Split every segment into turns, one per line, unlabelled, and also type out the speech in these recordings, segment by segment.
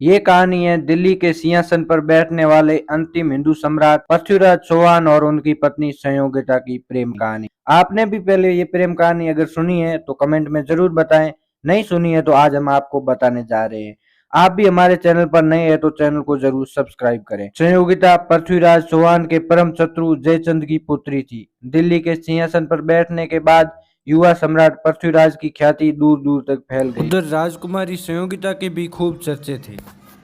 ये कहानी है दिल्ली के सिंहासन पर बैठने वाले अंतिम हिंदू सम्राट पृथ्वीराज चौहान और उनकी पत्नी संयोगिता की प्रेम कहानी। आपने भी पहले ये प्रेम कहानी अगर सुनी है तो कमेंट में जरूर बताएं, नहीं सुनी है तो आज हम आपको बताने जा रहे हैं। आप भी हमारे चैनल पर नए हैं तो चैनल को जरूर सब्सक्राइब करें। संयोगिता पृथ्वीराज चौहान के परम शत्रु जयचंद की पुत्री थी। दिल्ली के सिंहासन पर बैठने के बाद युवा सम्राट पृथ्वीराज की ख्याति दूर दूर तक फैल गई। उधर राजकुमारी संयोगिता के भी खूब चर्चे थे।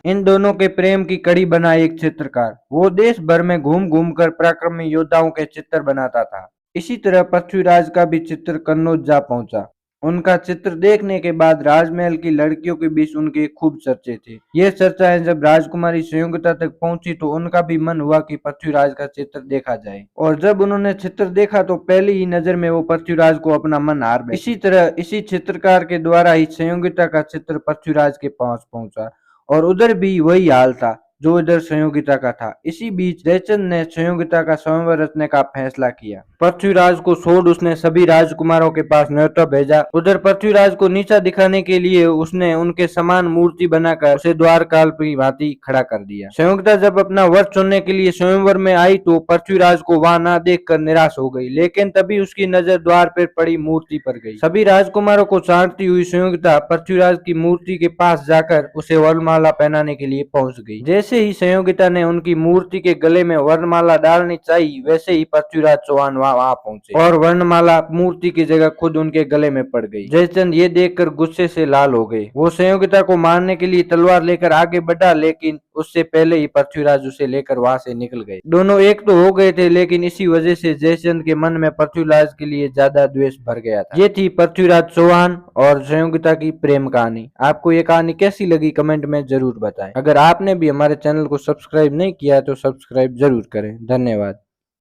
इन दोनों के प्रेम की कड़ी बना एक चित्रकार। वो देश भर में घूम घूम कर पराक्रमी योद्धाओं के चित्र बनाता था। इसी तरह पृथ्वीराज का भी चित्र कन्नौज जा पहुंचा। उनका चित्र देखने के बाद राजमहल की लड़कियों के बीच उनके खूब चर्चे थे। ये चर्चाएं जब राजकुमारी संयोगिता तक पहुंची तो उनका भी मन हुआ कि पृथ्वीराज का चित्र देखा जाए। और जब उन्होंने चित्र देखा तो पहली ही नजर में वो पृथ्वीराज को अपना मन हार बैठे। इसी तरह इसी चित्रकार के द्वारा ही संयोगिता का चित्र पृथ्वीराज के पास पहुंचा और उधर भी वही हाल था जो इधर संयोगिता का था। इसी बीच जयचंद ने संयोगिता का स्वयंवर रचने का फैसला किया। पृथ्वीराज को छोड़ उसने सभी राजकुमारों के पास न्योता भेजा। उधर पृथ्वीराज को नीचा दिखाने के लिए उसने उनके समान मूर्ति बनाकर उसे द्वार काल की भांति खड़ा कर दिया। संयोगिता जब अपना वर चुनने के लिए स्वयंवर में आई तो पृथ्वीराज को वहां न देखकर निराश हो गई, लेकिन तभी उसकी नजर द्वार पर पड़ी मूर्ति पर गई। सभी राजकुमारों को चाटती हुई संयोगिता पृथ्वीराज की मूर्ति के पास जाकर उसे वरमाला पहनाने के लिए पहुंच गई। जैसे ही संयोगिता ने उनकी मूर्ति के गले में वर्णमाला डालनी चाहिए, वैसे ही पृथ्वीराज चौहान वहां पहुंचे और वर्णमाला मूर्ति की जगह खुद उनके गले में पड़ गई। जयचंद ये देखकर गुस्से से लाल हो गए। वो संयोगिता को मारने के लिए तलवार लेकर आगे बढ़ा, लेकिन उससे पहले ही पृथ्वीराज उसे लेकर वहां से निकल गए। दोनों एक तो हो गए थे, लेकिन इसी वजह से जयचंद के मन में पृथ्वीराज के लिए ज्यादा द्वेष भर गया था। ये थी पृथ्वीराज चौहान और संयोगिता की प्रेम कहानी। आपको ये कहानी कैसी लगी कमेंट में जरूर बताएं। अगर आपने भी हमारे चैनल को सब्सक्राइब नहीं किया तो सब्सक्राइब जरूर करें। धन्यवाद।